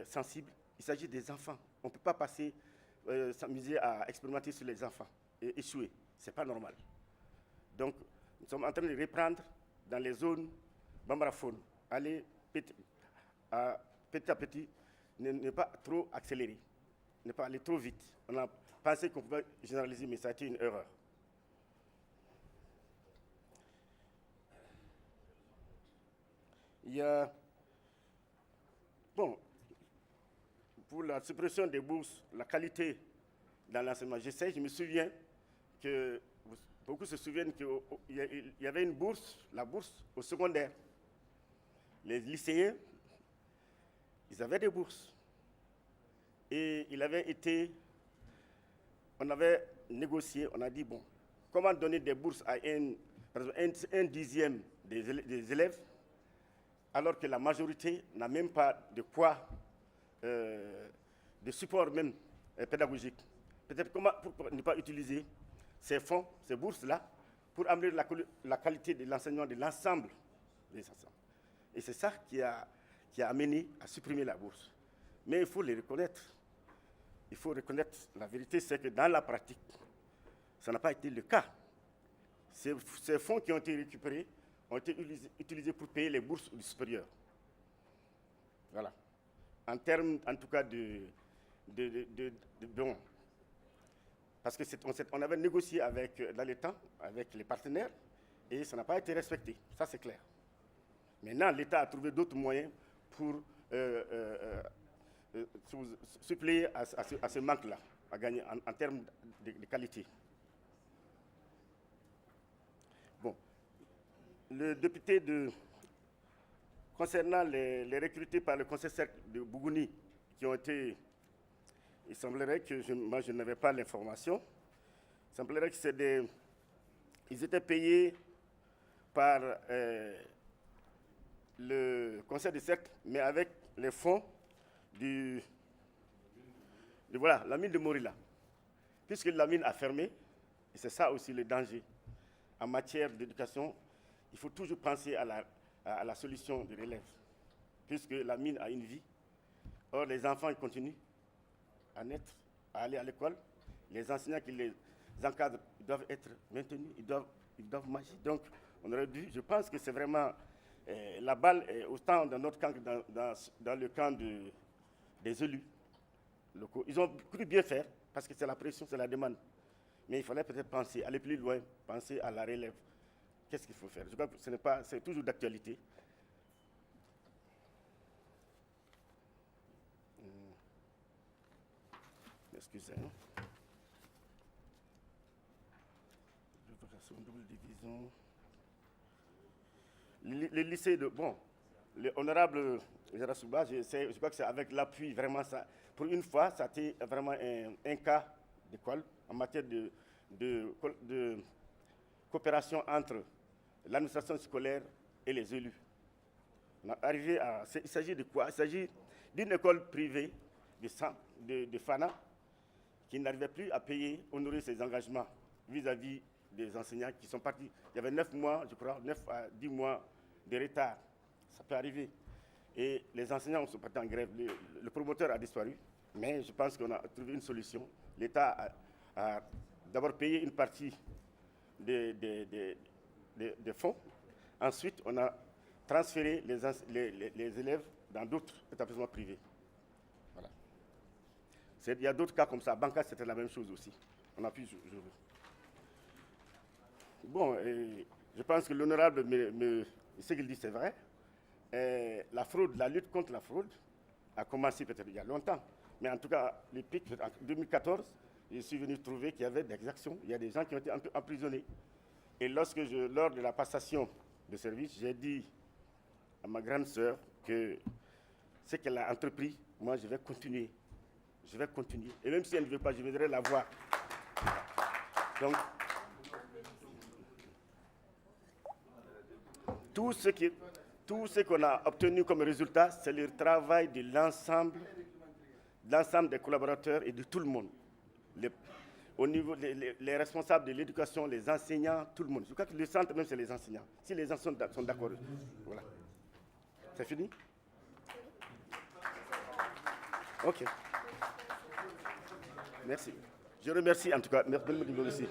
sensibles, il s'agit des enfants. On ne peut pas s'amuser à expérimenter sur les enfants et échouer. Ce n'est pas normal. Donc, nous sommes en train de reprendre dans les zones bambaraphone, aller petit à petit, ne pas trop accélérer, ne pas aller trop vite. On a pensé qu'on pouvait généraliser, mais ça a été une erreur. Il y a, bon, pour la suppression des bourses, la qualité dans l'enseignement, je me souviens que, beaucoup se souviennent qu'il y avait une bourse, la bourse au secondaire. Les lycéens, ils avaient des bourses. Et on avait négocié, on a dit, bon, comment donner des bourses à par exemple, un dixième des élèves, alors que la majorité n'a même pas de quoi, de support même pédagogique. Peut-être comment pour ne pas utiliser ces fonds, ces bourses-là, pour améliorer la qualité de l'enseignement de l'ensemble des enseignants. Et c'est ça qui a amené à supprimer la bourse. Mais il faut les reconnaître. Il faut reconnaître la vérité, c'est que dans la pratique, ça n'a pas été le cas. Ces fonds qui ont été récupérés ont été utilisés pour payer les bourses du supérieur. Voilà. En termes, en tout cas, de dons. Parce qu'on avait négocié dans le temps avec les partenaires et ça n'a pas été respecté. Ça, c'est clair. Maintenant, l'État a trouvé d'autres moyens pour suppléer à ce manque-là, à gagner en termes de qualité. Bon. Le député concernant les recrutés par le conseil cercle de Bougouni qui ont été... Il semblerait que moi je n'avais pas l'information. Il semblerait que c'est des Ils étaient payés par le conseil de cercle, mais avec les fonds de la mine de Morila. Puisque la mine a fermé, et c'est ça aussi le danger. En matière d'éducation, il faut toujours penser à la solution de l'élève, puisque la mine a une vie. Or, les enfants ils continuent à naître, à aller à l'école. Les enseignants qui les encadrent ils doivent être maintenus, ils doivent marcher. Donc, on aurait dû, je pense que c'est vraiment, la balle est autant dans notre camp que dans le camp des élus locaux. Ils ont cru bien faire, parce que c'est la pression, c'est la demande. Mais il fallait peut-être penser, aller plus loin, penser à la relève. Qu'est-ce qu'il faut faire? Je crois que c'est toujours d'actualité. Excusez. Double division. Les lycées de... Bon, l'honorable Jarasouba, je crois que c'est avec l'appui, vraiment, ça, pour une fois, ça a été vraiment un cas d'école en matière de coopération entre l'administration scolaire et les élus. On est arrivé à... Il s'agit de quoi? Il s'agit d'une école privée de Fana qui n'arrivait plus à payer, honorer ses engagements vis-à-vis des enseignants qui sont partis. Il y avait 9 mois, je crois, 9 à 10 mois de retard. Ça peut arriver. Et les enseignants sont partis en grève. Le promoteur a disparu, mais je pense qu'on a trouvé une solution. L'État a d'abord payé une partie des fonds. Ensuite, on a transféré les élèves dans d'autres établissements privés. Voilà. Il y a d'autres cas comme ça. Banca, c'était la même chose aussi. On a pu jouer. Bon, je pense que l'honorable, ce qu'il dit, c'est vrai. La fraude, la lutte contre la fraude a commencé peut-être il y a longtemps. Mais en tout cas, les pics, en 2014, je suis venu trouver qu'il y avait des exactions. Il y a des gens qui ont été emprisonnés. Et lors de la passation de service, j'ai dit à ma grande sœur que ce qu'elle a entrepris, moi, je vais continuer. Je vais continuer. Et même si elle ne veut pas, je voudrais la voir. Donc, tout ce qu'on a obtenu comme résultat, c'est le travail de l'ensemble des collaborateurs et de tout le monde. Au niveau les responsables de l'éducation, les enseignants, tout le monde. Je crois que le centre même, c'est les enseignants. Si les enseignants sont d'accord, voilà. C'est fini? OK. Merci. Je remercie en tout cas. Merci aussi.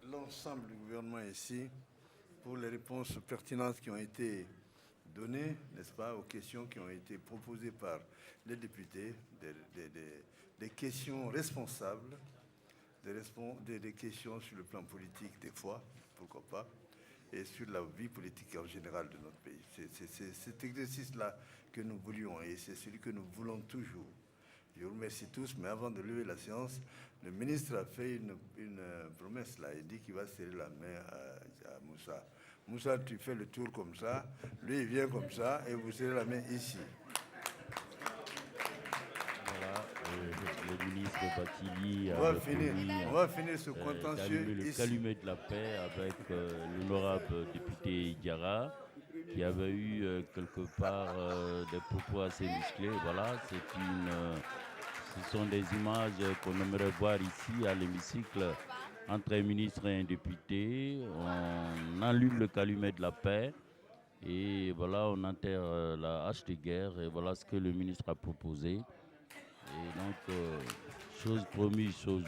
L'ensemble du gouvernement ici pour les réponses pertinentes qui ont été données, n'est-ce pas, aux questions qui ont été proposées par les députés, des questions responsables, des questions sur le plan politique des fois, pourquoi pas, et sur la vie politique en général de notre pays. C'est cet exercice-là que nous voulions et c'est celui que nous voulons toujours. Je vous remercie tous, mais avant de lever la séance, le ministre a fait une promesse là. Il dit qu'il va serrer la main à Moussa. Moussa, tu fais le tour comme ça, lui il vient comme ça et vous serrez la main ici. Voilà, le ministre Batili on va finir ce contentieux le ici. calumet de la paix avec l'honorable député Diarra, qui avait eu quelque part des propos assez musclés. Voilà, ce sont des images qu'on aimerait voir ici à l'hémicycle entre un ministre et un député. On allume le calumet de la paix et voilà, on enterre la hache de guerre et voilà ce que le ministre a proposé. Et donc, chose promise, chose